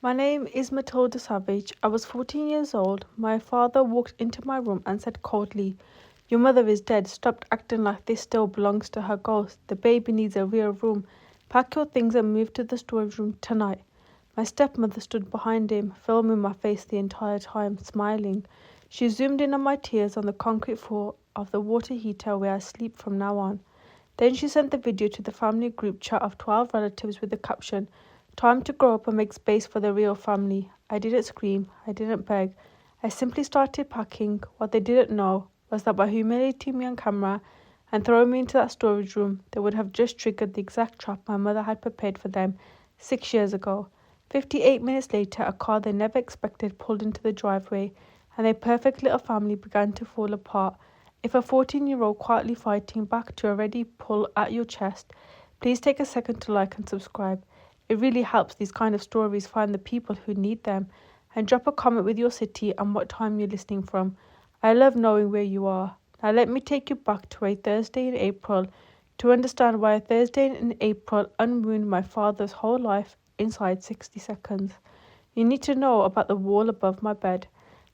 My name is Matilda Savage. I was 14 years old. My father walked into my room and said coldly, "Your mother is dead. Stop acting like this still belongs to her ghost. The baby needs a real room. Pack your things and move to the storage room tonight." My stepmother stood behind him, filming my face the entire time, smiling. She zoomed in on my tears on the concrete floor of the water heater where I sleep from now on. Then she sent the video to the family group chat of 12 relatives with the caption, "Time to grow up and make space for the real family." I didn't scream, I didn't beg. I simply started packing. What they didn't know was that by humiliating me on camera and throwing me into that storage room, they would have just triggered the exact trap my mother had prepared for them 6 years ago. 58 minutes later, a car they never expected pulled into the driveway, and their perfect little family began to fall apart. If a 14-year-old quietly fighting back to already pull at your chest, please take a second to like and subscribe. It really helps these kind of stories find the people who need them. And drop a comment with your city and what time you're listening from. I love knowing where you are. Now let me take you back to a Thursday in April to understand why a Thursday in April unwound my father's whole life inside 60 seconds. You need to know about the wall above my bed.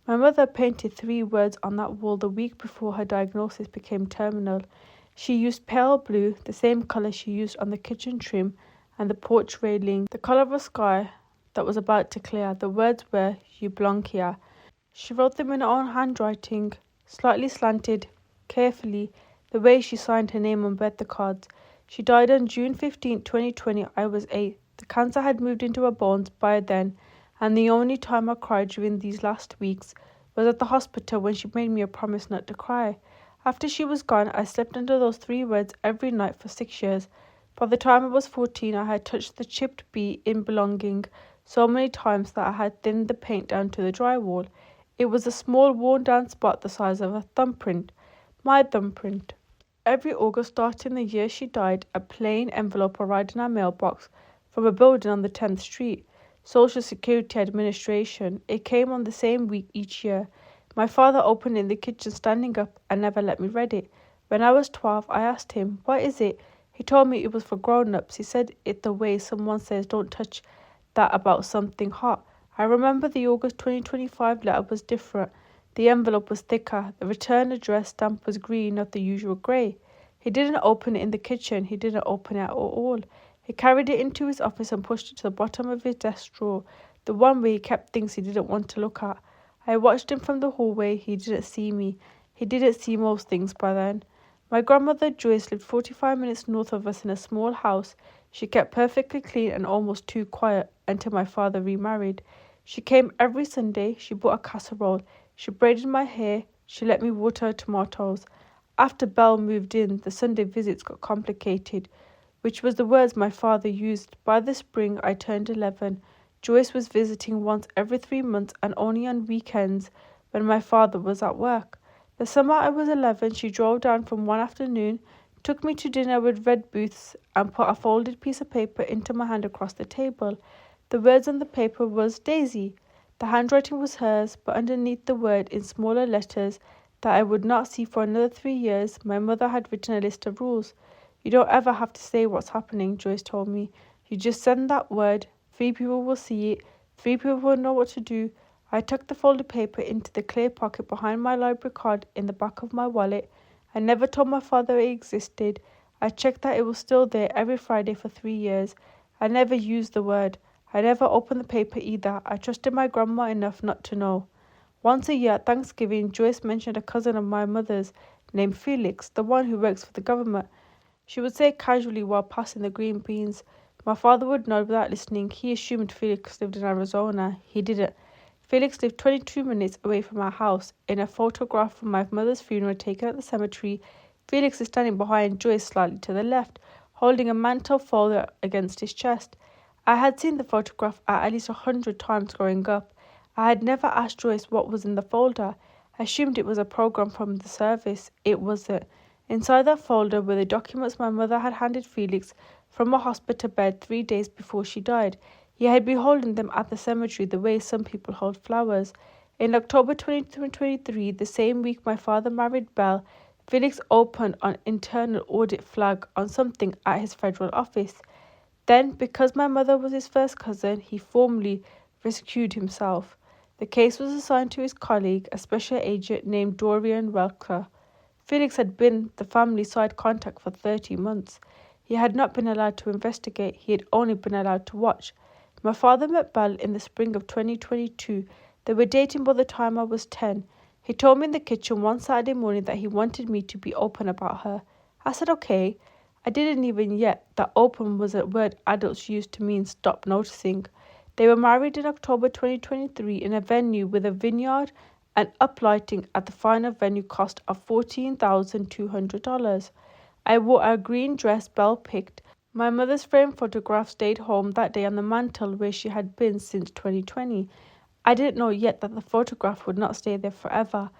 My mother painted 3 words on that wall the week before her diagnosis became terminal. She used pale blue, the same colour she used on the kitchen trim and the porch railing, the colour of a sky that was about to clear. The words were, "You belong here." She wrote them in her own handwriting, slightly slanted, carefully, the way she signed her name on birthday cards. She died on June 15, 2020. I was 8. The cancer had moved into her bones by then, and the only time I cried during these last weeks was at the hospital when she made me a promise not to cry. After she was gone, I slept under those 3 words every night for 6 years. By the time I was 14, I had touched the chipped B in belonging so many times that I had thinned the paint down to the drywall. It was a small worn down spot the size of a thumbprint. My thumbprint. Every August starting the year she died, a plain envelope arrived in our mailbox from a building on the 10th Street. Social Security Administration. It came on the same week each year. My father opened it in the kitchen standing up and never let me read it. When I was 12, I asked him, "What is it?" He told me it was for grown-ups. He said it the way someone says don't touch that about something hot. I remember the August 2025 letter was different. The envelope was thicker. The return address stamp was green, not the usual grey. He didn't open it in the kitchen. He didn't open it at all. He carried it into his office and pushed it to the bottom of his desk drawer, the one where he kept things he didn't want to look at. I watched him from the hallway. He didn't see me. He didn't see most things by then. My grandmother Joyce lived 45 minutes north of us in a small house. She kept perfectly clean and almost too quiet until my father remarried. She came every Sunday. She bought a casserole. She braided my hair. She let me water her tomatoes. After Belle moved in, the Sunday visits got complicated, which was the words my father used. By the spring, I turned 11. Joyce was visiting once every 3 months and only on weekends when my father was at work. The summer I was 11, she drove down from one afternoon, took me to dinner with red booths, and put a folded piece of paper into my hand across the table. The words on the paper was Daisy. The handwriting was hers, but underneath the word in smaller letters that I would not see for another 3 years, my mother had written a list of rules. "You don't ever have to say what's happening," Joyce told me. "You just send that word. 3 people will see it. 3 people will know what to do." I tucked the folded paper into the clear pocket behind my library card in the back of my wallet. I never told my father it existed. I checked that it was still there every Friday for 3 years. I never used the word. I never opened the paper either. I trusted my grandma enough not to know. Once a year at Thanksgiving, Joyce mentioned a cousin of my mother's named Felix, the one who works for the government. She would say casually while passing the green beans. My father would nod without listening. He assumed Felix lived in Arizona. He didn't. Felix lived 22 minutes away from our house. In a photograph from my mother's funeral taken at the cemetery, Felix is standing behind Joyce slightly to the left, holding a mantle folder against his chest. I had seen the photograph at least 100 times growing up. I had never asked Joyce what was in the folder. I assumed it was a program from the service. It wasn't. Inside that folder were the documents my mother had handed Felix from a hospital bed 3 days before she died. He had been holding them at the cemetery the way some people hold flowers. In October 2023, the same week my father married Belle, Felix opened an internal audit flag on something at his federal office. Then, because my mother was his first cousin, he formally rescued himself. The case was assigned to his colleague, a special agent named Dorian Welker. Felix had been the family side contact for 30 months. He had not been allowed to investigate, he had only been allowed to watch. My father met Belle in the spring of 2022. They were dating by the time I was 10. He told me in the kitchen one Saturday morning that he wanted me to be open about her. I said okay. I didn't even yet that open was a word adults used to mean stop noticing. They were married in October 2023 in a venue with a vineyard and uplighting at the final venue cost of $14,200. I wore a green dress Belle picked. My mother's framed photograph stayed home that day on the mantel where she had been since 2020. I didn't know yet that the photograph would not stay there forever.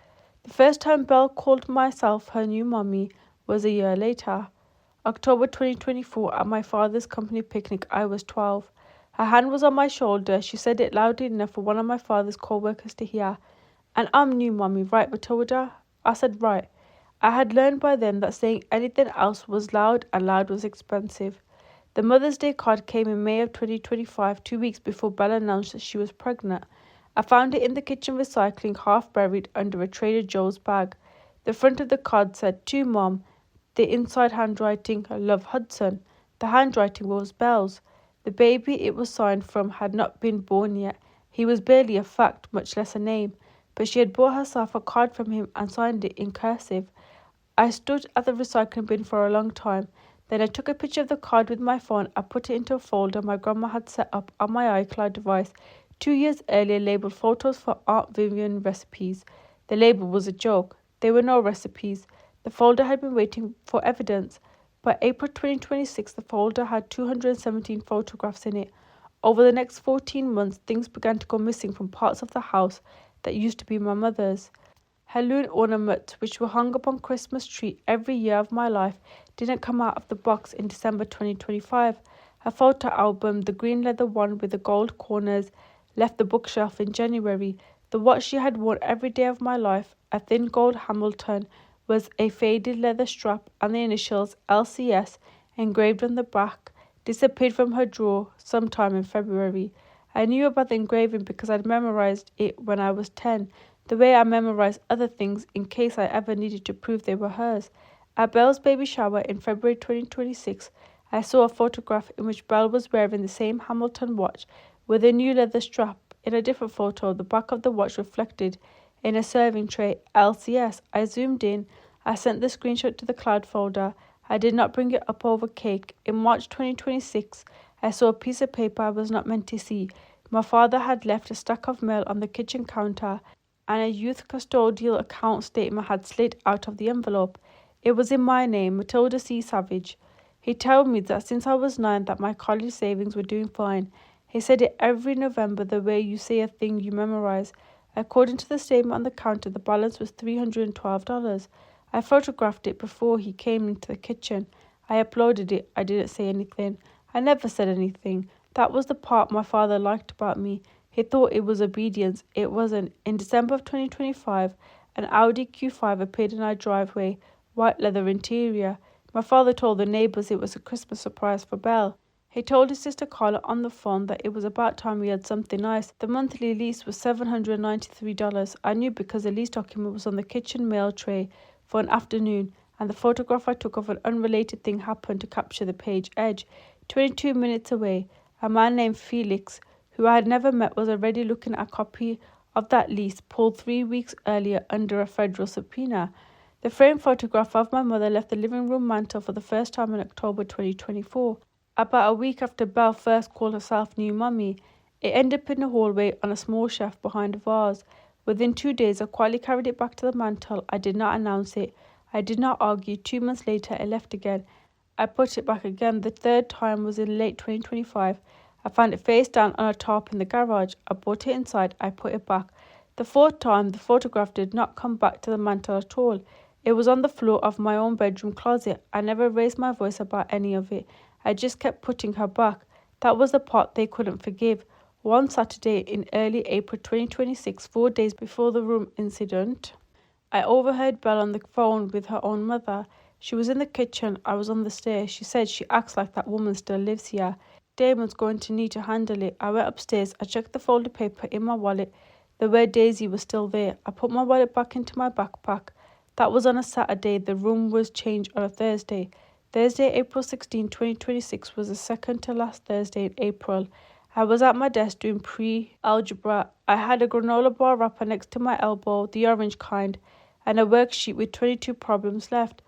The first time Belle called myself her new mommy was a year later. October 2024 at my father's company picnic, I was 12. Her hand was on my shoulder. She said it loudly enough for one of my father's co-workers to hear. "And I'm new, mommy, right, Matilda?" I said, "Right." I had learned by then that saying anything else was loud and loud was expensive. The Mother's Day card came in May of 2025, 2 weeks before Belle announced that she was pregnant. I found it in the kitchen recycling, half buried under a Trader Joe's bag. The front of the card said, "To Mom." The inside handwriting, "Love, Hudson." The handwriting was Belle's. The baby it was signed from had not been born yet. He was barely a fact, much less a name. But she had bought herself a card from him and signed it in cursive. I stood at the recycling bin for a long time. Then I took a picture of the card with my phone. I put it into a folder my grandma had set up on my iCloud device 2 years earlier, labelled "Photos for Aunt Vivian Recipes." The label was a joke. There were no recipes. The folder had been waiting for evidence. By April 2026, the folder had 217 photographs in it. Over the next 14 months, things began to go missing from parts of the house that used to be my mother's. Her lawn ornaments, which were hung up on Christmas tree every year of my life, didn't come out of the box in December 2025. Her photo album, the green leather one with the gold corners, left the bookshelf in January. The watch she had worn every day of my life, a thin gold Hamilton, was a faded leather strap, and the initials LCS engraved on the back disappeared from her drawer sometime in February. I knew about the engraving because I'd memorized it when I was 10, the way I memorized other things in case I ever needed to prove they were hers. At Belle's baby shower in February 2026, I saw a photograph in which Belle was wearing the same Hamilton watch with a new leather strap. In a different photo, the back of the watch reflected in a serving tray, LCS. I zoomed in. I sent the screenshot to the cloud folder. I did not bring it up over cake. In March 2026, I saw a piece of paper I was not meant to see. My father had left a stack of mail on the kitchen counter, and a youth custodial account statement had slid out of the envelope. It was in my name, Matilda C. Savage. He told me that since I was 9 that my college savings were doing fine. He said it every November, the way you say a thing you memorize. According to the statement on the counter, the balance was $312. I photographed it before he came into the kitchen. I uploaded it. I didn't say anything. I never said anything. That was the part my father liked about me. He thought it was obedience. It wasn't. In December of 2025, an Audi Q5 appeared in our driveway, white leather interior. My father told the neighbours it was a Christmas surprise for Belle. He told his sister Carla on the phone that it was about time we had something nice. The monthly lease was $793. I knew because the lease document was on the kitchen mail tray for an afternoon, and the photograph I took of an unrelated thing happened to capture the page edge. 22 minutes away, a man named Felix, who I had never met, was already looking at a copy of that lease pulled 3 weeks earlier under a federal subpoena. The framed photograph of my mother left the living room mantel for the first time in October 2024. About a week after Belle first called herself new mummy, it ended up in the hallway on a small shelf behind a vase. Within 2 days, I quietly carried it back to the mantel. I did not announce it. I did not argue. 2 months later, it left again. I put it back again. The third time was in late 2025. I found it face down on a tarp in the garage. I brought it inside. I put it back. The fourth time, the photograph did not come back to the mantel at all. It was on the floor of my own bedroom closet. I never raised my voice about any of it. I just kept putting her back. That was the part they couldn't forgive. One Saturday in early April 2026, 4 days before the room incident, I overheard Belle on the phone with her own mother. She was in the kitchen. I was on the stairs. She said, "She acts like that woman still lives here." Damon's going to need to handle it. I went upstairs. I checked the folded paper in my wallet. The word Daisy was still there. I put my wallet back into my backpack. That was on a Saturday. The room was changed on a Thursday. Thursday, April 16, 2026 was the second to last Thursday in April. I was at my desk doing pre-algebra. I had a granola bar wrapper next to my elbow, the orange kind, and a worksheet with 22 problems left.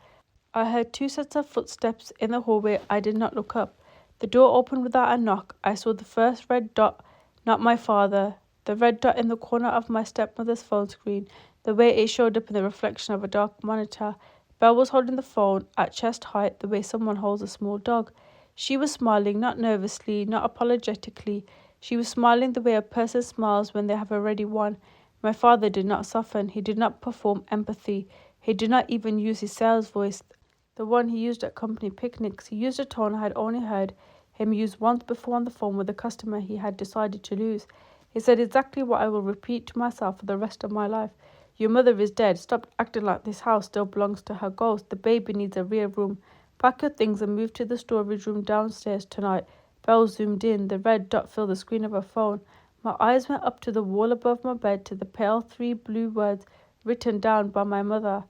I heard 2 sets of footsteps in the hallway. I did not look up. The door opened without a knock. I saw the first red dot, not my father. The red dot in the corner of my stepmother's phone screen, the way it showed up in the reflection of a dark monitor. Belle was holding the phone at chest height, the way someone holds a small dog. She was smiling, not nervously, not apologetically. She was smiling the way a person smiles when they have already won. My father did not soften. He did not perform empathy. He did not even use his sales voice, the one he used at company picnics. He used a tone I had only heard him use once before on the phone with a customer he had decided to lose. He said exactly what I will repeat to myself for the rest of my life. Your mother is dead. Stop acting like this house still belongs to her ghost. The baby needs a real room. Pack your things and move to the storage room downstairs tonight. Belle zoomed in. The red dot filled the screen of her phone. My eyes went up to the wall above my bed, to the pale 3 blue words written down by my mother,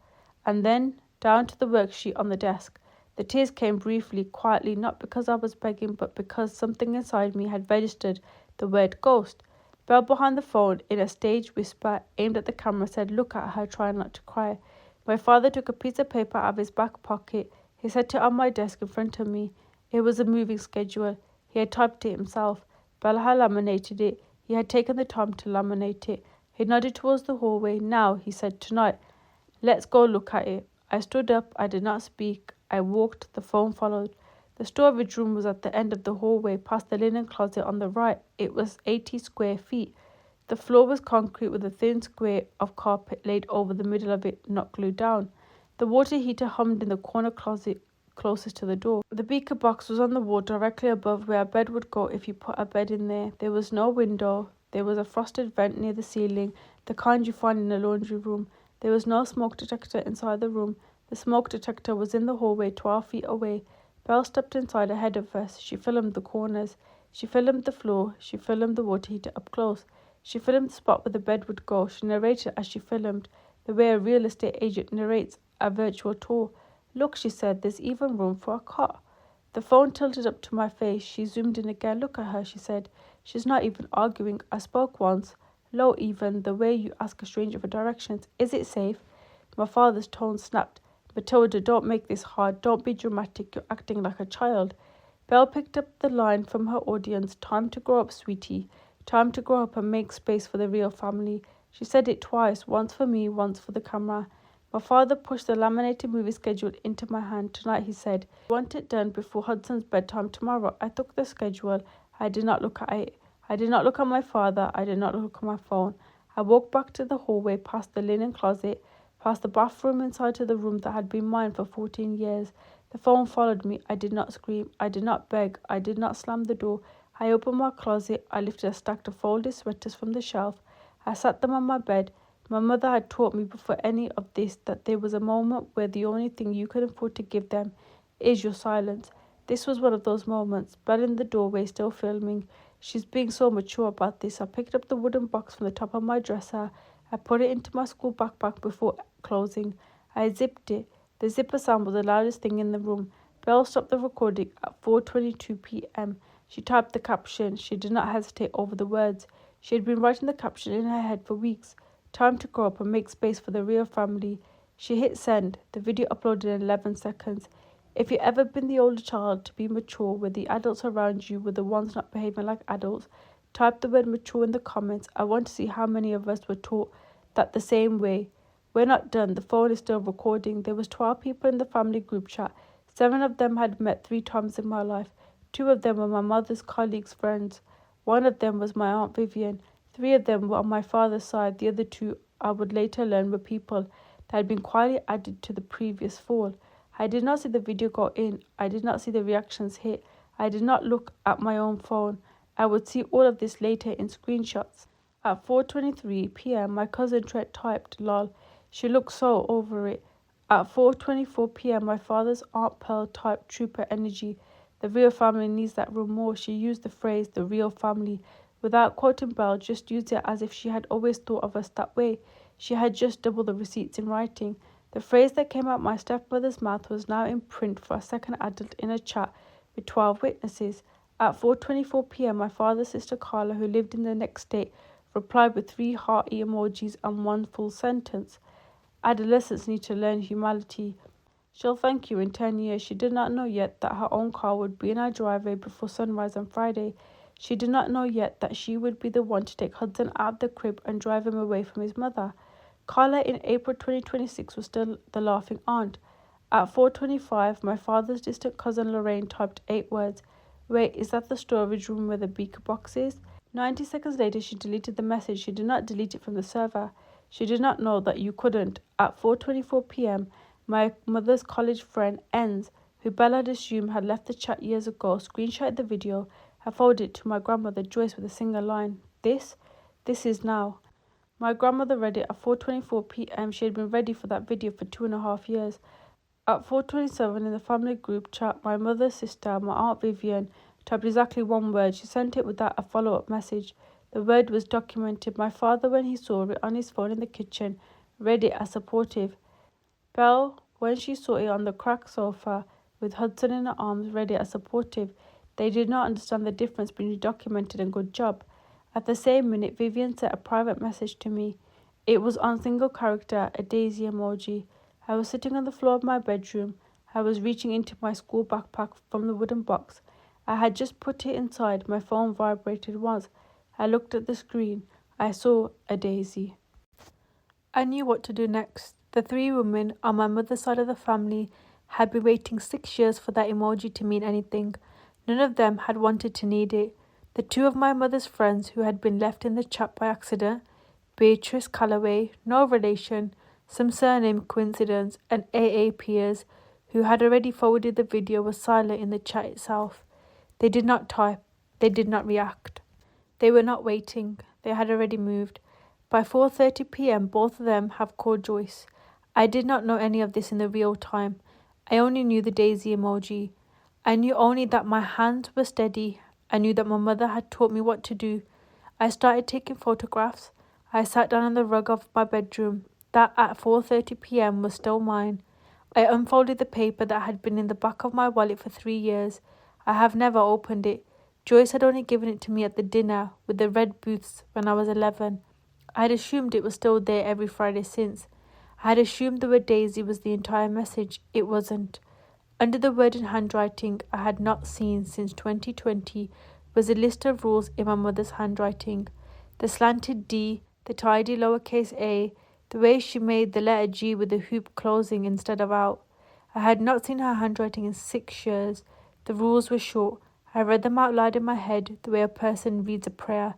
and then down to the worksheet on the desk. The tears came briefly, quietly, not because I was begging, but because something inside me had registered the word ghost. Belle behind the phone, in a stage whisper, aimed at the camera, said, "Look at her, try not to cry." My father took a piece of paper out of his back pocket. He set it on my desk in front of me. It was a moving schedule. He had typed it himself. Belle had laminated it. He had taken the time to laminate it. He nodded towards the hallway. "Now," he said, "tonight. Let's go look at it." I stood up. I did not speak. I walked. The phone followed. The storage room was at the end of the hallway, past the linen closet on the right. It was 80 square feet. The floor was concrete with a thin square of carpet laid over the middle of it, not glued down. The water heater hummed in the corner closet closest to the door. The beaker box was on the wall directly above where a bed would go if you put a bed in there. There was no window. There was a frosted vent near the ceiling, the kind you find in a laundry room. There was no smoke detector inside the room. The smoke detector was in the hallway 12 feet away. Belle stepped inside ahead of us. She filmed the corners. She filmed the floor. She filmed the water heater up close. She filmed the spot where the bed would go. She narrated as she filmed, the way a real estate agent narrates a virtual tour. "Look," she said, "there's even room for a cot." The phone tilted up to my face. She zoomed in again. "Look at her," she said. "She's not even arguing." I spoke once, low even, the way you ask a stranger for directions. "Is it safe?" My father's tone snapped. "Matilda, don't make this hard. Don't be dramatic. You're acting like a child." Belle picked up the line from her audience. "Time to grow up, sweetie. Time to grow up and make space for the real family." She said it twice, once for me, once for the camera. My father pushed the laminated movie schedule into my hand. "Tonight," he said. "I want it done before Hudson's bedtime tomorrow." I took the schedule. I did not look at it. I did not look at my father. I did not look at my phone. I walked back to the hallway, past the linen closet, past the bathroom, inside to the room that had been mine for 14 years. The phone followed me. I did not scream. I did not beg. I did not slam the door. I opened my closet. I lifted a stack of folded sweaters from the shelf. I sat them on my bed. My mother had taught me before any of this that there was a moment where the only thing you can afford to give them is your silence. This was one of those moments. Belle in the doorway, still filming. She's being so mature about this. I picked up the wooden box from the top of my dresser. I put it into my school backpack before closing. I zipped it. The zipper sound was the loudest thing in the room. Belle stopped the recording at 4:22 p.m. She typed the caption. She did not hesitate over the words. She had been writing the caption in her head for weeks. "Time to grow up and make space for the real family." She hit send. The video uploaded in 11 seconds. If you've ever been the older child to be mature, where the adults around you were the ones not behaving like adults, type the word mature in the comments. I want to see how many of us were taught that the same way. We're not done. The phone is still recording. There was 12 people in the family group chat. 7 of them had met 3 times in my life. 2 of them were my mother's colleagues' friends. 1 of them was my Aunt Vivian. 3 of them were on my father's side. The other 2, I would later learn, were people that had been quietly added to the previous fall. I did not see the video go in. I did not see the reactions hit. I did not look at my own phone. I would see all of this later in screenshots. At 4:23 p.m, my cousin Trent typed, "Lol." She looked so over it. At 4:24 p.m, my father's Aunt Pearl typed, "Trooper energy." The real family needs that room more. She used the phrase, the real family, without quoting Bell, just used it as if she had always thought of us that way. She had just doubled the receipts in writing. The phrase that came out my stepmother's mouth was now in print for a second adult in a chat with 12 witnesses. At 4:24 p.m, my father's sister Carla, who lived in the next state, replied with 3 hearty emojis and 1 full sentence. Adolescents need to learn humility. She'll thank you in 10 years. She did not know yet that her own car would be in our driveway before sunrise on Friday. She did not know yet that she would be the one to take Hudson out of the crib and drive him away from his mother. Carla in April 2026 was still the laughing aunt. At 4:25, my father's distant cousin Lorraine typed 8 words. Wait, is that the storage room where the beaker box is? 90 seconds later, she deleted the message. She did not delete it from the server. She did not know that you couldn't. At 4:24 p.m, my mother's college friend, Enz, who Bella had assumed had left the chat years ago, screenshotted the video and forwarded it to my grandmother Joyce with a single line. This is now. My grandmother read it at 4:24 p.m. She had been ready for that video for 2.5 years. At 4:27 in the family group chat, my mother's sister, my aunt Vivian, typed exactly 1 word. She sent it without a follow-up message. The word was documented. My father, when he saw it on his phone in the kitchen, read it as supportive. Belle, when she saw it on the cracked sofa with Hudson in her arms, read it as supportive. They did not understand the difference between documented and good job. At the same minute, Vivian sent a private message to me. It was on single character, a daisy emoji. I was sitting on the floor of my bedroom. I was reaching into my school backpack from the wooden box. I had just put it inside. My phone vibrated once. I looked at the screen. I saw a daisy. I knew what to do next. The 3 women on my mother's side of the family had been waiting 6 years for that emoji to mean anything. None of them had wanted to need it. The 2 of my mother's friends who had been left in the chat by accident, Beatrice Calloway, no relation, some surname coincidence, and AA peers who had already forwarded the video, were silent in the chat itself. They did not type. They did not react. They were not waiting. They had already moved. By 4:30 p.m, both of them have called Joyce. I did not know any of this in the real time. I only knew the daisy emoji. I knew only that my hands were steady. I knew that my mother had taught me what to do. I started taking photographs. I sat down on the rug of my bedroom. That at 4:30 p.m. was still mine. I unfolded the paper that had been in the back of my wallet for 3 years. I have never opened it. Joyce had only given it to me at the dinner with the red booths when I was 11. I had assumed it was still there every Friday since. I had assumed the word daisy was the entire message. It wasn't. Under the word in handwriting I had not seen since 2020 was a list of rules in my mother's handwriting. The slanted D, the tidy lowercase a, the way she made the letter G with the hoop closing instead of out. I had not seen her handwriting in 6 years. The rules were short. I read them out loud in my head the way a person reads a prayer.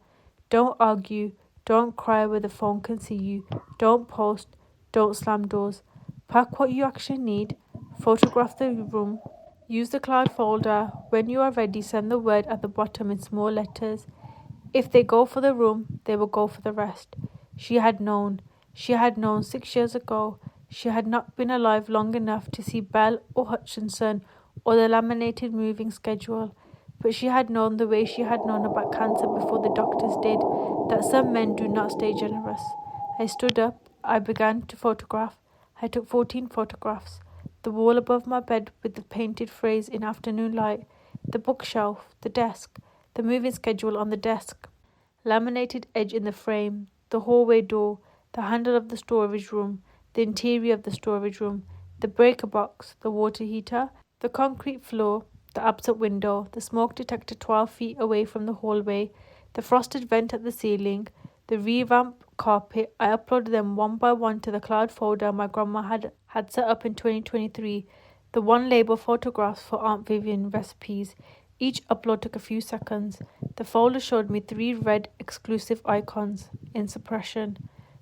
Don't argue. Don't cry where the phone can see you. Don't post. Don't slam doors. Pack what you actually need. Photograph the room. Use the cloud folder. When you are ready, send the word at the bottom in small letters. If they go for the room, they will go for the rest. She had known. She had known 6 years ago. She had not been alive long enough to see Bell or Hutchinson or the laminated moving schedule. But she had known the way she had known about cancer before the doctors did, that some men do not stay generous. I stood up. I began to photograph. I took 14 photographs. The wall above my bed with the painted phrase in afternoon light, the bookshelf, the desk, the moving schedule on the desk, laminated edge in the frame, the hallway door, the handle of the storage room, the interior of the storage room, the breaker box, the water heater, the concrete floor, the absent window, the smoke detector 12 feet away from the hallway, the frosted vent at the ceiling, the revamped carpet. I uploaded them one by one to the cloud folder my grandma had set up in 2023. The one label photographs for Aunt Vivian recipes. Each upload took a few seconds. The folder showed me 3 red exclusive icons in suppression.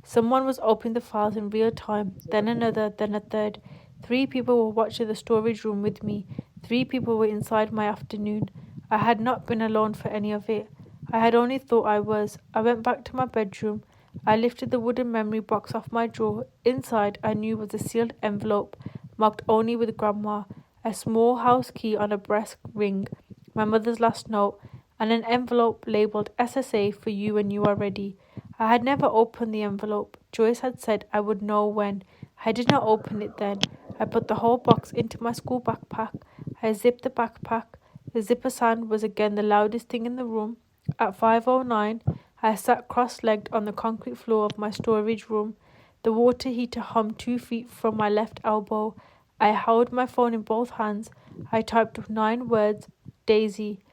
Someone was opening the files in real time, then another, then a third. 3 people were watching the storage room with me. 3 people were inside my afternoon. I had not been alone for any of it. I had only thought I was. I went back to my bedroom. I lifted the wooden memory box off my drawer. Inside, I knew was a sealed envelope, marked only with Grandma. a small house key on a brass ring, my mother's last note, and an envelope labelled SSA for you when you are ready. I had never opened the envelope. Joyce had said I would know when. I did not open it then. I put the whole box into my school backpack. I zipped the backpack. The zipper sound was again the loudest thing in the room. At 5:09, I sat cross-legged on the concrete floor of my storage room. The water heater hummed 2 feet from my left elbow. I held my phone in both hands. I typed 9 words. Daisy.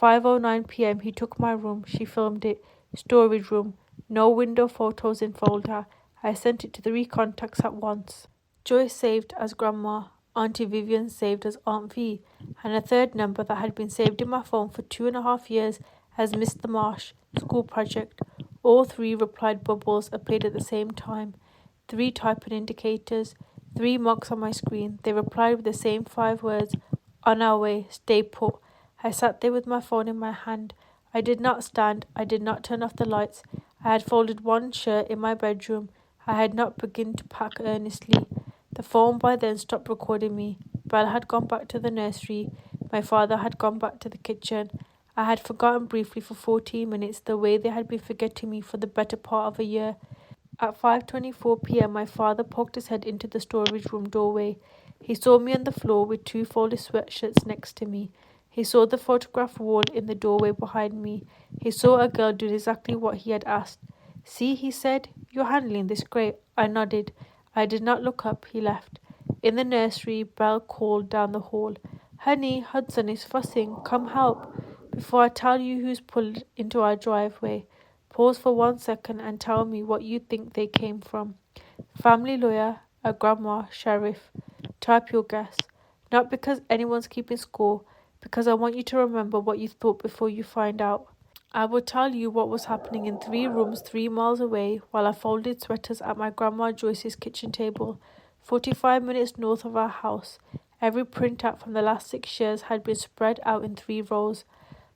5:09 p.m. He took my room. She filmed it. Storage room. No window photos in folder. I sent it to 3 contacts at once. Joyce saved as Grandma, Auntie Vivian saved as Aunt V, and a third number that had been saved in my phone for 2.5 years as Mr. Marsh, school project. All 3 replied bubbles appeared at the same time. 3 typing indicators, 3 marks on my screen. They replied with the same 5 words. On our way, stay put. I sat there with my phone in my hand. I did not stand. I did not turn off the lights. I had folded one shirt in my bedroom. I had not begun to pack earnestly. The phone by then stopped recording me. Belle had gone back to the nursery. My father had gone back to the kitchen. I had forgotten briefly for 14 minutes the way they had been forgetting me for the better part of a year. At 5:24 p.m. my father poked his head into the storage room doorway. He saw me on the floor with 2 folded sweatshirts next to me. He saw the photograph wall in the doorway behind me. He saw a girl do exactly what he had asked. See, he said, you're handling this great. I nodded. I did not look up. He left. In the nursery, Belle called down the hall. Honey, Hudson is fussing. Come help. Before I tell you who's pulled into our driveway, pause for 1 second and tell me what you think they came from. Family lawyer, a grandma, sheriff. Type your guess. Not because anyone's keeping score, because I want you to remember what you thought before you find out. I will tell you what was happening in 3 rooms 3 miles away while I folded sweaters at my grandma Joyce's kitchen table, 45 minutes north of our house. Every printout from the last 6 years had been spread out in 3 rows.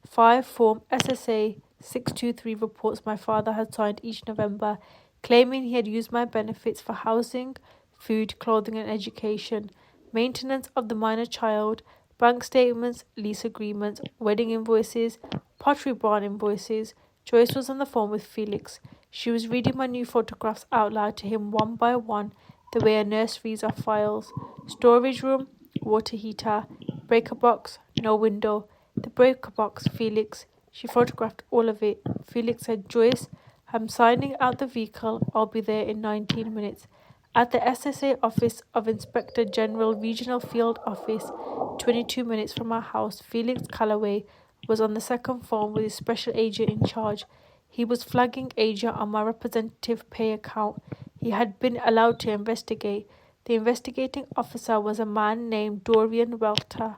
5 Form SSA 623 reports my father had signed each November, claiming he had used my benefits for housing, food, clothing and education, maintenance of the minor child, bank statements, lease agreements, wedding invoices, pottery barn invoices. Joyce was on the phone with Felix. She was reading my new photographs out loud to him one by one, the way a nurse reads our files. Storage room, water heater, breaker box, no window. The breaker box, Felix. She photographed all of it. Felix said, Joyce, I'm signing out the vehicle. I'll be there in 19 minutes. At the SSA office of Inspector General Regional Field Office, 22 minutes from our house, Felix Calloway was on the second phone with his special agent in charge. He was flagging agent on my representative pay account. He had been allowed to investigate. The investigating officer was a man named Dorian Welter,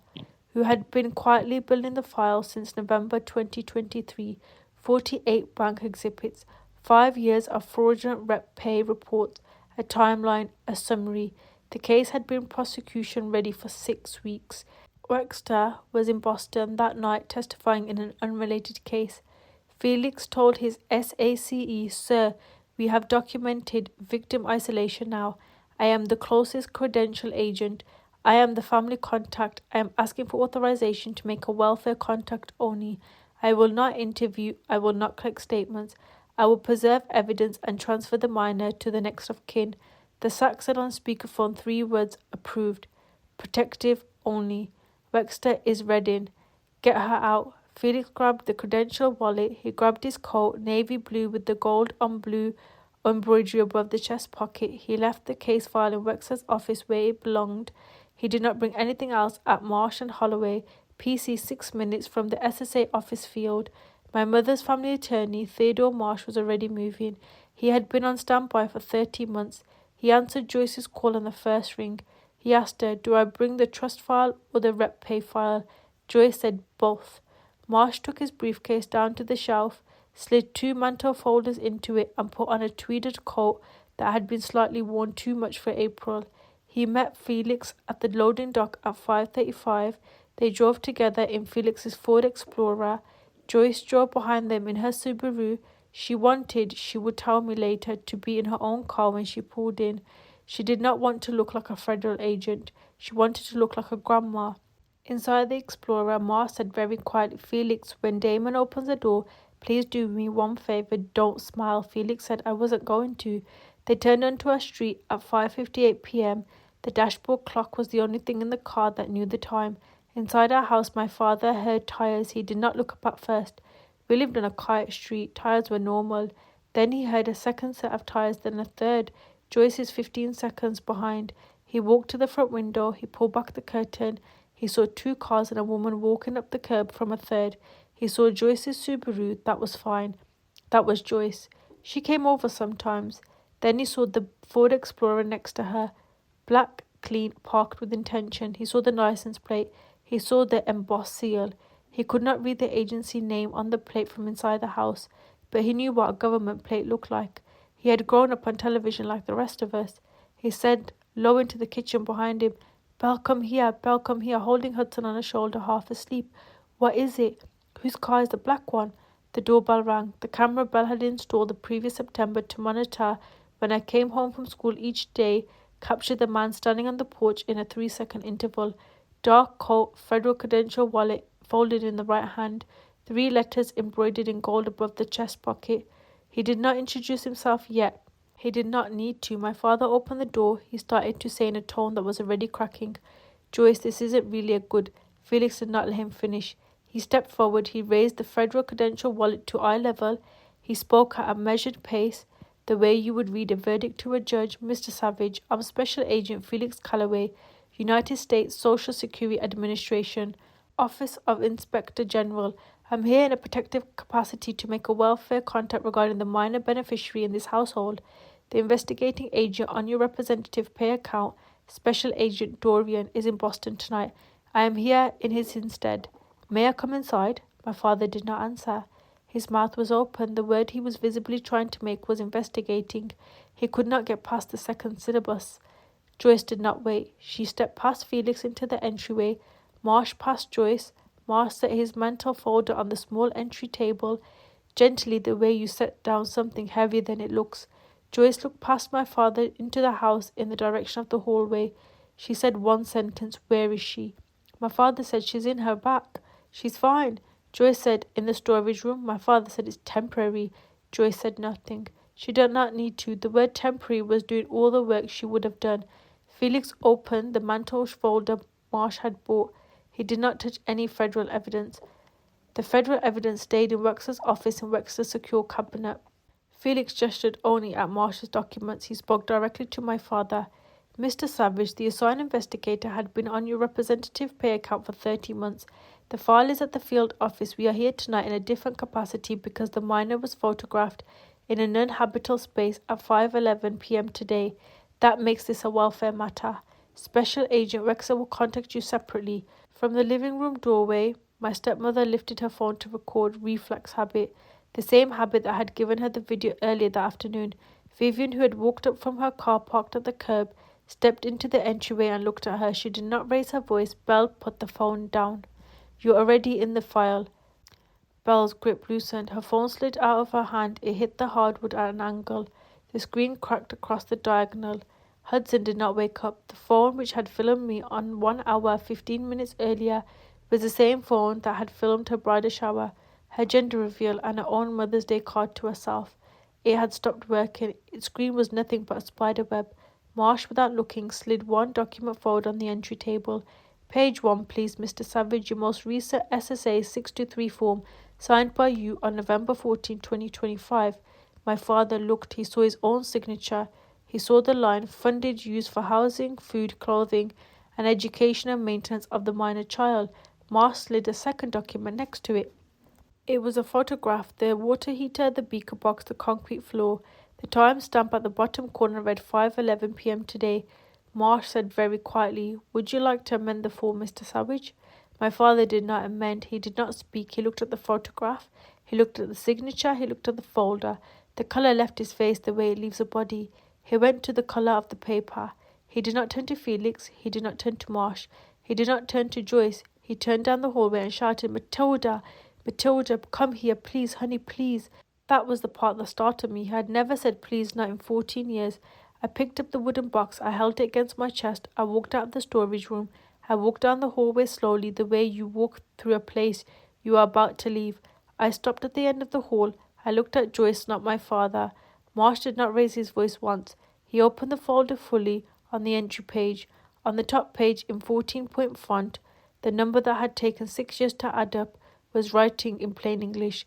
who had been quietly building the file since November 2023. 48 bank exhibits, 5 years of fraudulent rep pay reports, a timeline, a summary. The case had been prosecution ready for 6 weeks. Wexter was in Boston that night testifying in an unrelated case. Felix told his SACE, Sir, we have documented victim isolation now. I am the closest credential agent. I am the family contact. I am asking for authorization to make a welfare contact only. I will not interview. I will not collect statements. I will preserve evidence and transfer the minor to the next of kin. The sack said on speakerphone 3 words approved. Protective only. Wexter is ready. Get her out. Felix grabbed the credential wallet. He grabbed his coat, navy blue with the gold on blue embroidery above the chest pocket. He left the case file in Wexter's office where it belonged. He did not bring anything else at Marsh and Holloway, PC 6 minutes from the SSA office field. My mother's family attorney, Theodore Marsh, was already moving. He had been on standby for 30 months. He answered Joyce's call on the first ring. He asked her, do I bring the trust file or the rep pay file? Joyce said both. Marsh took his briefcase down to the shelf, slid 2 mantle folders into it and put on a tweeded coat that had been slightly worn too much for April. He met Felix at the loading dock at 5:35. They drove together in Felix's Ford Explorer. Joyce drove behind them in her Subaru. She would tell me later, to be in her own car when she pulled in. She did not want to look like a federal agent. She wanted to look like a grandma. Inside the Explorer, Ma said very quietly, Felix, when Damon opens the door, please do me one favor, don't smile. Felix said I wasn't going to. They turned onto a street at 5:58 p.m. The dashboard clock was the only thing in the car that knew the time. Inside our house, my father heard tires. He did not look up at first. We lived on a quiet street. Tires were normal. Then he heard a second set of tires, then a third. Joyce is 15 seconds behind. He walked to the front window. He pulled back the curtain. He saw two cars and a woman walking up the curb from a third. He saw Joyce's Subaru. That was fine. That was Joyce. She came over sometimes. Then he saw the Ford Explorer next to her. Black, clean, parked with intention. He saw the license plate. He saw the embossed seal. He could not read the agency name on the plate from inside the house, but he knew what a government plate looked like. He had grown up on television like the rest of us. He said low into the kitchen behind him, Belle, come here, holding Hudson on her shoulder, half asleep. What is it? Whose car is the black one? The doorbell rang. The camera Belle had installed the previous September to monitor when I came home from school each day captured the man standing on the porch in a 3-second interval. Dark coat, federal credential wallet folded in the right hand, 3 letters embroidered in gold above the chest pocket. He did not introduce himself yet. He did not need to. My father opened the door. He started to say in a tone that was already cracking, Joyce, this isn't really a good. Felix did not let him finish. He stepped forward. He raised the federal credential wallet to eye level. He spoke at a measured pace, the way you would read a verdict to a judge. Mr. Savage, I'm Special Agent Felix Calloway, United States Social Security Administration, Office of Inspector General. I'm here in a protective capacity to make a welfare contact regarding the minor beneficiary in this household. The investigating agent on your representative pay account, Special Agent Dorian, is in Boston tonight. I am here in his instead. May I come inside? My father did not answer. His mouth was open. The word he was visibly trying to make was investigating. He could not get past the second syllabus. Joyce did not wait. She stepped past Felix into the entryway. Marsh passed Joyce. Marsh set his mantle folder on the small entry table, gently the way you set down something heavier than it looks. Joyce looked past my father into the house in the direction of the hallway. She said one sentence, where is she? My father said she's in her back. She's fine. Joyce said, in the storage room. My father said it's temporary. Joyce said nothing. She did not need to. The word temporary was doing all the work she would have done. Felix opened the mantle folder Marsh had bought. He did not touch any federal evidence. The federal evidence stayed in Wexler's office in Wexler's secure cabinet. Felix gestured only at Marsh's documents. He spoke directly to my father. Mr. Savage, the assigned investigator, had been on your representative pay account for 30 months. The file is at the field office. We are here tonight in a different capacity because the minor was photographed in an uninhabitable space at 5:11 p.m. today. That makes this a welfare matter. Special Agent Wexler will contact you separately. From the living room doorway, my stepmother lifted her phone to record, reflex habit, the same habit that had given her the video earlier that afternoon. Vivian, who had walked up from her car parked at the curb, stepped into the entryway and looked at her. She did not raise her voice. Belle put the phone down. You're already in the file. Belle's grip loosened. Her phone slid out of her hand. It hit the hardwood at an angle. The screen cracked across the diagonal. Hudson did not wake up. The phone which had filmed me on 1 hour 15 minutes earlier was the same phone that had filmed her bridal shower, her gender reveal, and her own Mother's Day card to herself. It had stopped working. Its screen was nothing but a spider web. Marsh, without looking, slid one document forward on the entry table. Page 1, please, Mr. Savage, your most recent SSA 623 form, signed by you on November 14, 2025. My father looked. He saw his own signature. He saw the line, funded used for housing, food, clothing, and education and maintenance of the minor child. Marsh slid a second document next to it. It was a photograph, the water heater, the beaker box, the concrete floor. The time stamp at the bottom corner read 5:11 p.m. today. Marsh said very quietly, would you like to amend the form, Mr. Savage? My father did not amend. He did not speak. He looked at the photograph. He looked at the signature. He looked at the folder. The colour left his face the way it leaves a body. He went to the colour of the paper. He did not turn to Felix. He did not turn to Marsh. He did not turn to Joyce. He turned down the hallway and shouted, Matilda, Matilda, come here, please, honey, please. That was the part that startled me. He had never said please, not in 14 years. I picked up the wooden box. I held it against my chest. I walked out of the storage room. I walked down the hallway slowly, the way you walk through a place you are about to leave. I stopped at the end of the hall. I looked at Joyce, not my father. Marsh did not raise his voice once. He opened the folder fully on the entry page. On the top page, in 14-point font, the number that had taken 6 years to add up was writing in plain English.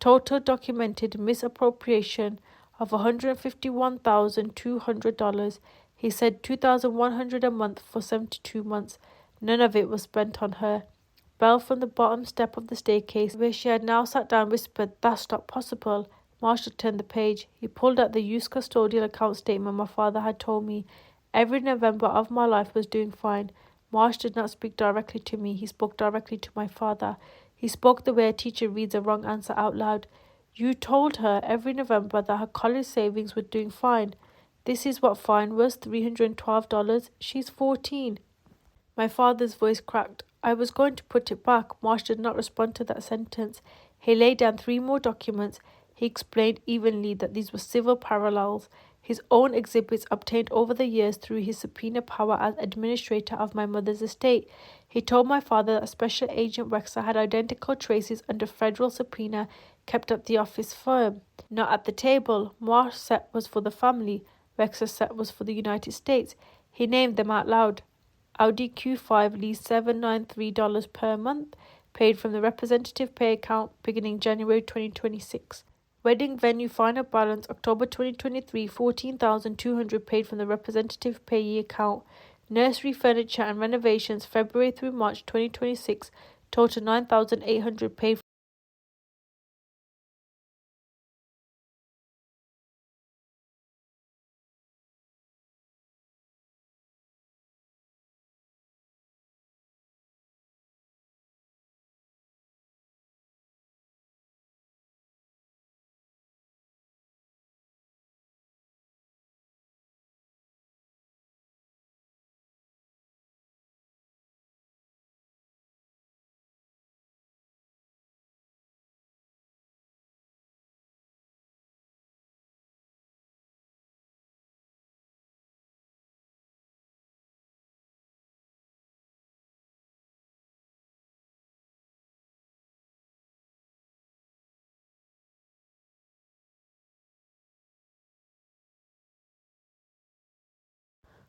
Total documented misappropriation of $151,200. He said $2,100 a month for 72 months. None of it was spent on her. Belle from the bottom step of the staircase, where she had now sat down, whispered, "That's not possible." Marshall turned the page. He pulled out the used custodial account statement my father had told me. Every November of my life was doing fine. Marsh did not speak directly to me. He spoke directly to my father. He spoke the way a teacher reads a wrong answer out loud. You told her every November that her college savings were doing fine. This is what fine was, $312. She's 14. My father's voice cracked. I was going to put it back. Marsh did not respond to that sentence. He laid down 3 more documents. He explained evenly that these were civil parallels, his own exhibits obtained over the years through his subpoena power as administrator of my mother's estate. He told my father that Special Agent Wexler had identical traces under federal subpoena kept at the office firm, not at the table. Marsh's set was for the family. Wexler's set was for the United States. He named them out loud. Audi Q5 lease $793 per month, paid from the representative pay account beginning January 2026. Wedding venue final balance October 2023 $14,200 paid from the representative payee account. Nursery furniture and renovations February through March 2026 total $9,800 paid.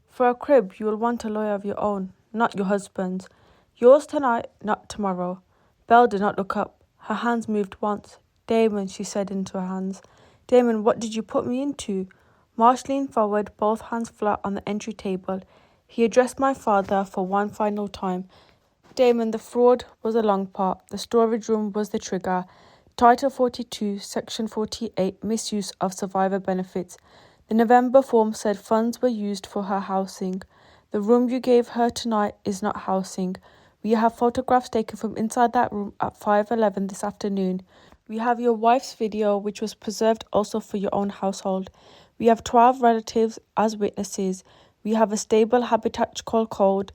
For a crib, you will want a lawyer of your own, not your husband's. Yours tonight, not tomorrow. Belle did not look up. Her hands moved once. Damon, she said into her hands. Damon, what did you put me into? Marsh leaned forward, both hands flat on the entry table. He addressed my father for one final time. Damon, the fraud was a long part. The storage room was the trigger. Title 42, Section 48, Misuse of Survivor Benefits. The November form said funds were used for her housing. The room you gave her tonight is not housing. We have photographs taken from inside that room at 5:11 this afternoon. We have your wife's video, which was preserved also for your own household. We have 12 relatives as witnesses. We have a stable habitat code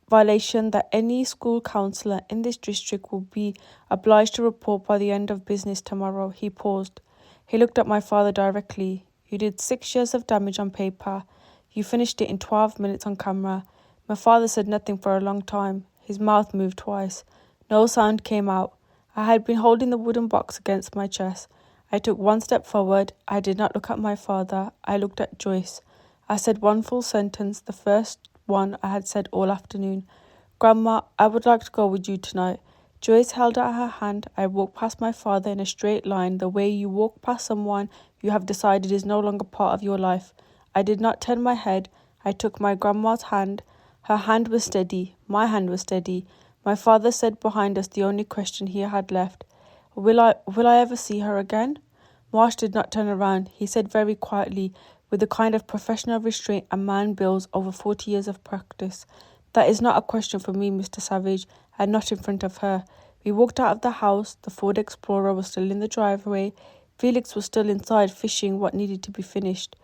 violation that any school counsellor in this district will be obliged to report by the end of business tomorrow. He paused. He looked at my father directly. You did 6 years of damage on paper. You finished it in 12 minutes on camera. My father said nothing for a long time. His mouth moved twice. No sound came out. I had been holding the wooden box against my chest. I took one step forward. I did not look at my father. I looked at Joyce. I said one full sentence, the first one I had said all afternoon. Grandma, I would like to go with you tonight. Joyce held out her hand. I walked past my father in a straight line, the way you walk past someone you have decided is no longer part of your life. I did not turn my head. I took my grandma's hand. Her hand was steady. My hand was steady. My father said behind us the only question he had left. Will I ever see her again? Marsh did not turn around. He said very quietly, with the kind of professional restraint a man builds over 40 years of practice. That is not a question for me, Mr. Savage, and not in front of her. We walked out of the house. The Ford Explorer was still in the driveway. Felix was still inside fishing what needed to be finished.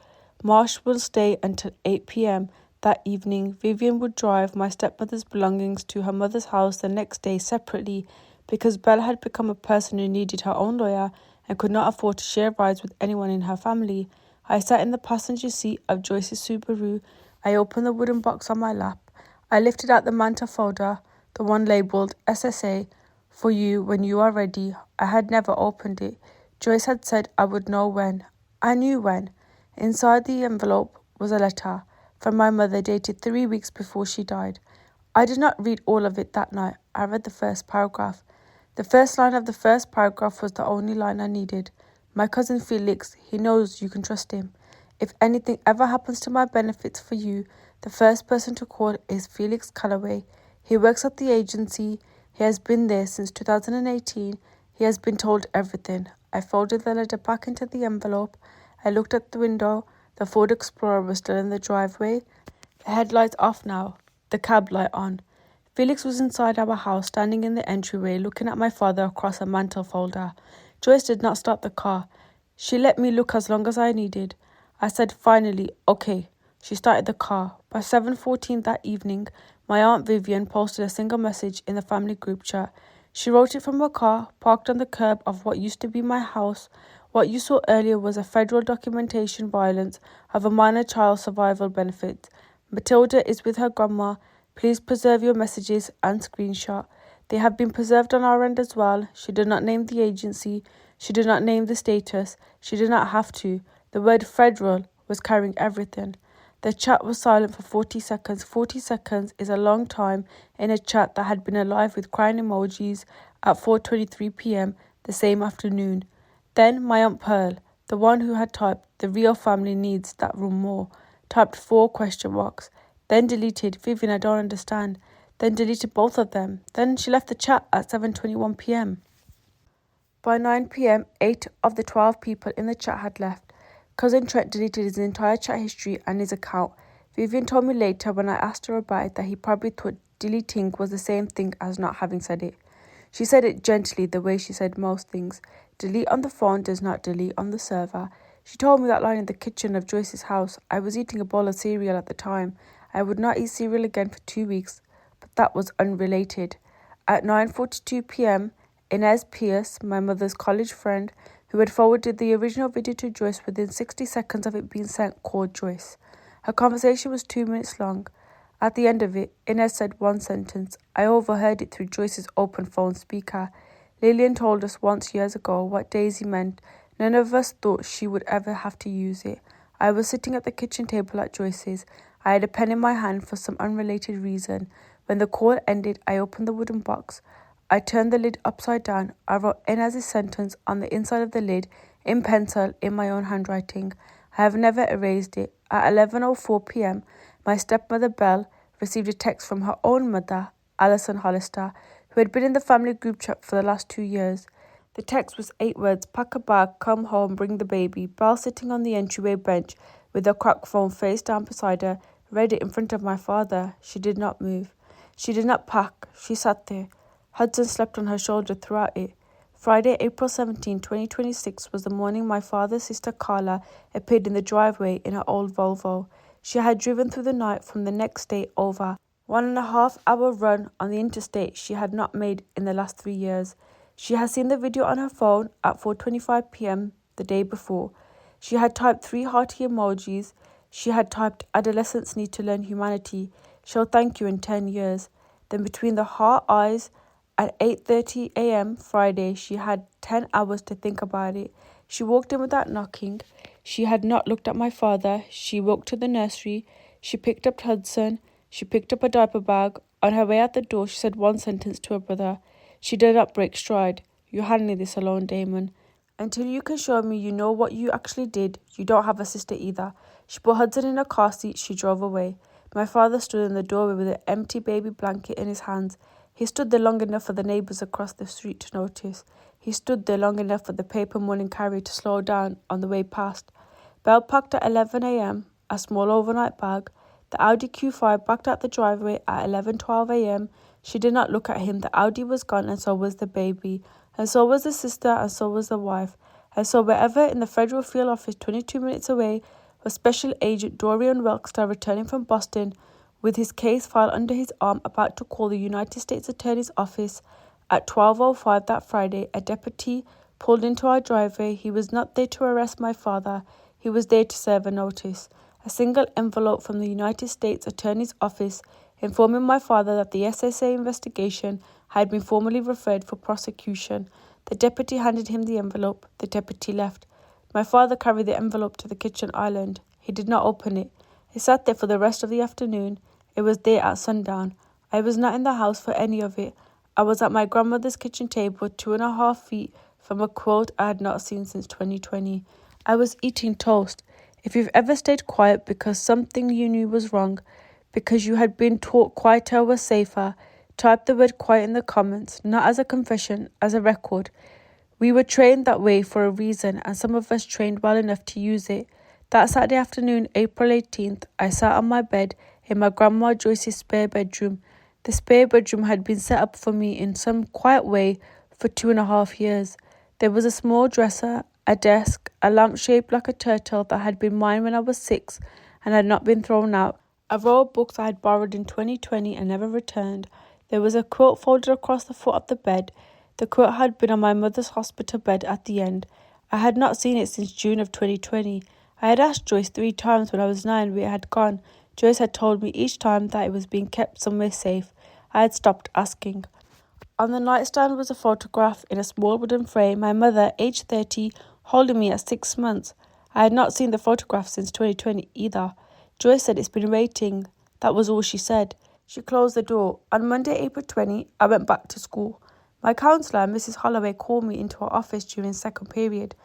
Marsh will stay until 8 p.m. That evening, Vivian would drive my stepmother's belongings to her mother's house the next day separately because Belle had become a person who needed her own lawyer and could not afford to share rides with anyone in her family. I sat in the passenger seat of Joyce's Subaru. I opened the wooden box on my lap. I lifted out the manta folder, the one labelled SSA, for you when you are ready. I had never opened it. Joyce had said I would know when. I knew when. Inside the envelope was a letter from my mother dated 3 weeks before she died. I did not read all of it that night. I read the first paragraph. The first line of the first paragraph was the only line I needed. My cousin Felix, he knows you can trust him. If anything ever happens to my benefits for you, the first person to call is Felix Calloway. He works at the agency. He has been there since 2018. He has been told everything. I folded the letter back into the envelope. I looked at the window. The Ford Explorer was still in the driveway. The headlights off now. The cab light on. Felix was inside our house, standing in the entryway, looking at my father across a mantle folder. Joyce did not start the car. She let me look as long as I needed. I said finally, okay. She started the car. By 7:14 that evening, my Aunt Vivian posted a single message in the family group chat. She wrote it from her car, parked on the curb of what used to be my house. What you saw earlier was a federal documentation violence of a minor child survival benefit. Matilda is with her grandma. Please preserve your messages and screenshot. They have been preserved on our end as well. She did not name the agency. She did not name the status. She did not have to. The word federal was carrying everything. The chat was silent for 40 seconds. 40 seconds is a long time in a chat that had been alive with crying emojis at 4:23 p.m. the same afternoon. Then my Aunt Pearl, the one who had typed "The real family needs that room more," typed 4 question marks. Then deleted "Vivian, I don't understand." Then deleted both of them. Then she left the chat at 7:21 p.m. By 9 p.m, 8 of the 12 people in the chat had left. Cousin Trent deleted his entire chat history and his account. Vivian told me later when I asked her about it that he probably thought deleting was the same thing as not having said it. She said it gently, the way she said most things. Delete on the phone does not delete on the server. She told me that lying in the kitchen of Joyce's house. I was eating a bowl of cereal at the time. I would not eat cereal again for 2 weeks, but that was unrelated. At 9:42 p.m, Inez Pierce, my mother's college friend, who had forwarded the original video to Joyce within 60 seconds of it being sent, called Joyce. Her conversation was 2 minutes long. At the end of it, Inez said one sentence. I overheard it through Joyce's open phone speaker. Lillian told us once years ago what Daisy meant. None of us thought she would ever have to use it. I was sitting at the kitchen table at Joyce's. I had a pen in my hand for some unrelated reason. When the call ended, I opened the wooden box. I turned the lid upside down. I wrote Inez's sentence on the inside of the lid in pencil in my own handwriting. I have never erased it. At 11:04 p.m, my stepmother Belle received a text from her own mother, Alison Hollister, who had been in the family group chat for the last 2 years. The text was 8 words: pack a bag, come home, bring the baby. Belle, sitting on the entryway bench with her cracked phone face down beside her, read it in front of my father. She did not move. She did not pack. She sat there. Hudson slept on her shoulder throughout it. Friday, April 17, 2026 was the morning my father's sister Carla appeared in the driveway in her old Volvo. She had driven through the night from the next day over 1.5-hour run on the interstate she had not made in the last 3 years. She had seen the video on her phone at 4:25 p.m. the day before. She had typed 3 hearty emojis. She had typed adolescents need to learn humanity. She'll thank you in 10 years. Then between the heart eyes at 8:30 a.m. Friday, she had 10 hours to think about it. She walked in without knocking. She had not looked at my father. She walked to the nursery. She picked up Hudson. She picked up a diaper bag. On her way out the door, she said one sentence to her brother. She did not break stride. You handle this alone, Damon. Until you can show me you know what you actually did, you don't have a sister either. She put Hudson in a car seat. She drove away. My father stood in the doorway with an empty baby blanket in his hands. He stood there long enough for the neighbours across the street to notice. He stood there long enough for the paper morning carrier to slow down on the way past. Belle packed at 11 a.m, a small overnight bag. The Audi Q5 backed out the driveway at 11:12 a.m. She did not look at him. The Audi was gone, and so was the baby. And so was the sister, and so was the wife. And so wherever in the federal field office 22 minutes away was Special Agent Dorian Welkstar returning from Boston with his case file under his arm, about to call the United States Attorney's Office. At 12:05 that Friday, a deputy pulled into our driveway. He was not there to arrest my father. He was there to serve a notice. A single envelope from the United States Attorney's Office informing my father that the SSA investigation had been formally referred for prosecution. The deputy handed him the envelope. The deputy left. My father carried the envelope to the kitchen island. He did not open it. He sat there for the rest of the afternoon. It was there at sundown. I was not in the house for any of it. I was at my grandmother's kitchen table 2.5 feet from a quilt I had not seen since 2020. I was eating toast. If you've ever stayed quiet because something you knew was wrong, because you had been taught quieter was safer, type the word quiet in the comments, not as a confession, as a record. We were trained that way for a reason, and some of us trained well enough to use it. That Saturday afternoon, April 18th, I sat on my bed in my grandma Joyce's spare bedroom. The spare bedroom had been set up for me in some quiet way for 2.5 years. There was a small dresser, a desk, a lamp shaped like a turtle that had been mine when I was 6 and had not been thrown out, a row of books I had borrowed in 2020 and never returned. There was a quilt folded across the foot of the bed. The quilt had been on my mother's hospital bed at the end. I had not seen it since June of 2020. I had asked Joyce 3 times when I was 9 where it had gone. Joyce had told me each time that it was being kept somewhere safe. I had stopped asking. On the nightstand was a photograph in a small wooden frame, my mother, aged 30, holding me at 6 months. I had not seen the photograph since 2020 either. Joyce said it's been waiting. That was all she said. She closed the door. On Monday, April 20, I went back to school. My counsellor, Mrs. Holloway, called me into her office during second period.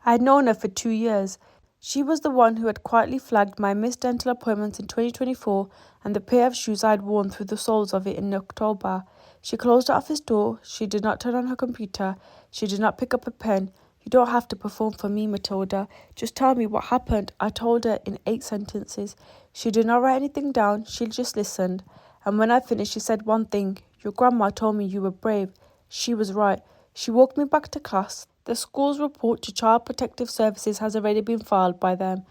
I had known her for 2 years. She was the one who had quietly flagged my missed dental appointments in 2024 and the pair of shoes I had worn through the soles of it in October. She closed the office door. She did not turn on her computer. She did not pick up a pen. You don't have to perform for me, Matilda. Just tell me what happened. I told her in 8 sentences. She did not write anything down. She just listened. And when I finished, she said one thing. Your grandma told me you were brave. She was right. She walked me back to class. The school's report to Child Protective Services has already been filed by them.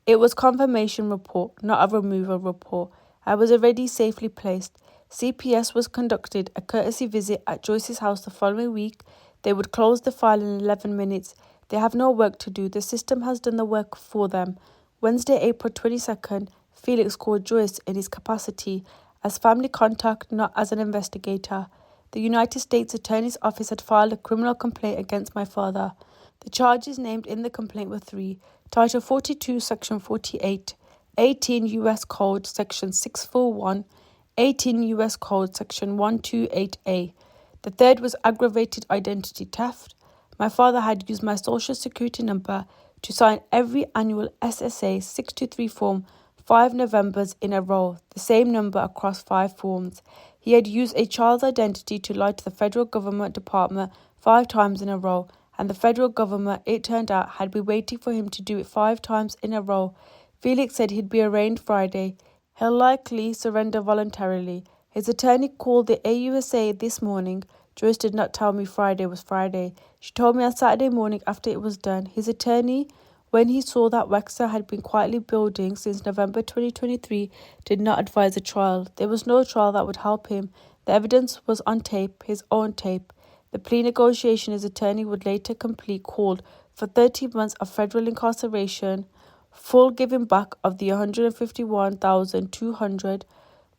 It was confirmation report, not a removal report. I was already safely placed. CPS was conducted a courtesy visit at Joyce's house the following week. They would close the file in 11 minutes. They have no work to do. The system has done the work for them. Wednesday, April 22nd, Felix called Joyce in his capacity as family contact, not as an investigator. The United States Attorney's Office had filed a criminal complaint against my father. The charges named in the complaint were 3. Title 42, Section 48, 18 U.S. Code, Section 641, 18 U.S. Code, Section 128A. The third was aggravated identity theft. My father had used my social security number to sign every annual SSA 623 form 5 Novembers in a row, the same number across 5 forms. He had used a child's identity to lie to the federal government department 5 times in a row, and the federal government, it turned out, had been waiting for him to do it 5 times in a row. Felix said he'd be arraigned Friday. He'll likely surrender voluntarily. His attorney called the AUSA this morning. Joyce did not tell me Friday was Friday. She told me on Saturday morning after it was done. His attorney, when he saw that Wexler had been quietly building since November 2023, did not advise a trial. There was no trial that would help him. The evidence was on tape, his own tape. The plea negotiation his attorney would later complete called for 30 months of federal incarceration, full giving back of the $151,200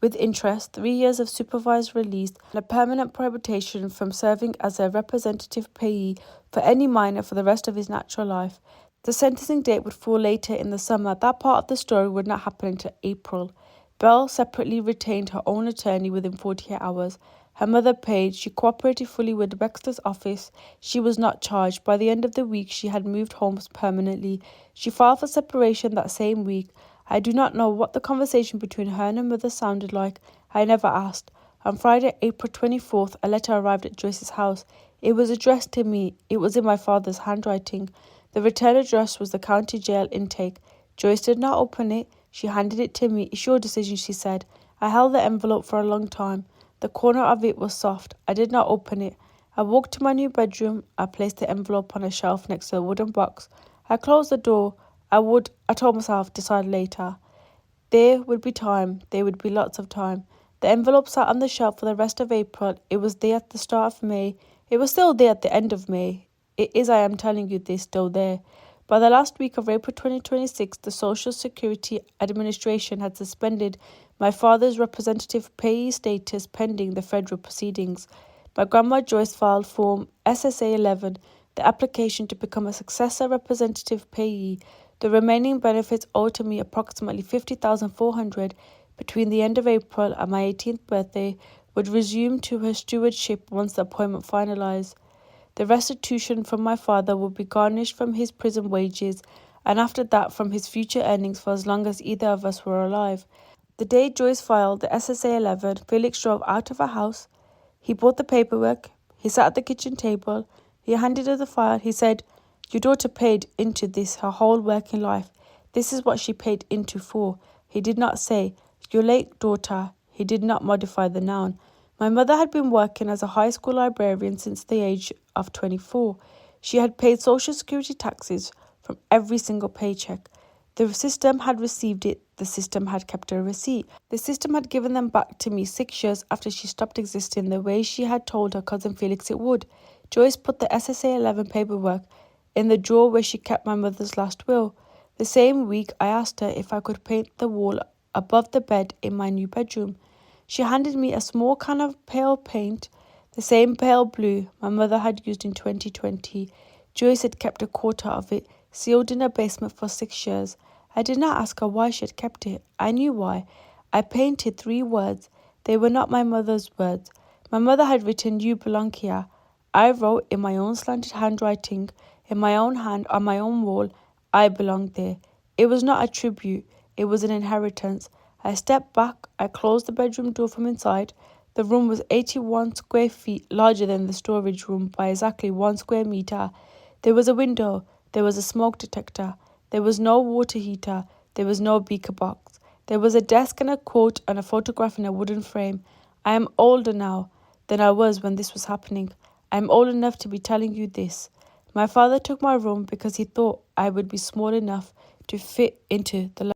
with interest, 3 years of supervised release, and a permanent prohibition from serving as a representative payee for any minor for the rest of his natural life. The sentencing date would fall later in the summer. That part of the story would not happen until April. Belle separately retained her own attorney within 48 hours. Her mother paid. She cooperated fully with Wexler's office. She was not charged. By the end of the week, she had moved home permanently. She filed for separation that same week. I do not know what the conversation between her and her mother sounded like. I never asked. On Friday, April 24th, a letter arrived at Joyce's house. It was addressed to me. It was in my father's handwriting. The return address was the county jail intake. Joyce did not open it. She handed it to me. It's your decision, she said. I held the envelope for a long time. The corner of it was soft. I did not open it. I walked to my new bedroom. I placed the envelope on a shelf next to a wooden box. I closed the door. I told myself, decide later. There would be time. There would be lots of time. The envelope sat on the shelf for the rest of April. It was there at the start of May. It was still there at the end of May. It is, I am telling you this, still there. By the last week of April 2026, the Social Security Administration had suspended my father's representative payee status pending the federal proceedings. My grandma Joyce filed Form SSA 11, the application to become a successor representative payee. The remaining benefits owed to me, approximately $50,400 between the end of April and my 18th birthday, would resume to her stewardship once the appointment finalized. The restitution from my father would be garnished from his prison wages, and after that from his future earnings for as long as either of us were alive. The day Joyce filed the SSA 11, Felix drove out of her house. He bought the paperwork. He sat at the kitchen table. He handed her the file. He said, "Your daughter paid into this her whole working life. This is what she paid into for." He did not say, "Your late daughter." He did not modify the noun. My mother had been working as a high school librarian since the age of 24. She had paid Social Security taxes from every single paycheck. The system had received it. The system had kept a receipt. The system had given them back to me 6 years after she stopped existing, the way she had told her cousin Felix it would. Joyce put the SSA 11 paperwork in the drawer where she kept my mother's last will. The same week, I asked her if I could paint the wall above the bed in my new bedroom. She handed me a small can of pale paint, the same pale blue my mother had used in 2020. Joyce had kept a quarter of it, sealed in her basement for 6 years. I did not ask her why she had kept it. I knew why. I painted 3 words. They were not my mother's words. My mother had written, "You belong here." I wrote in my own slanted handwriting, in my own hand, on my own wall, "I belong there." It was not a tribute. It was an inheritance. I stepped back. I closed the bedroom door from inside. The room was 81 square feet, larger than the storage room by exactly 1 square meter. There was a window. There was a smoke detector. There was no water heater. There was no beaker box. There was a desk and a quote and a photograph in a wooden frame. I am older now than I was when this was happening. I am old enough to be telling you this. My father took my room because he thought I would be small enough to fit into the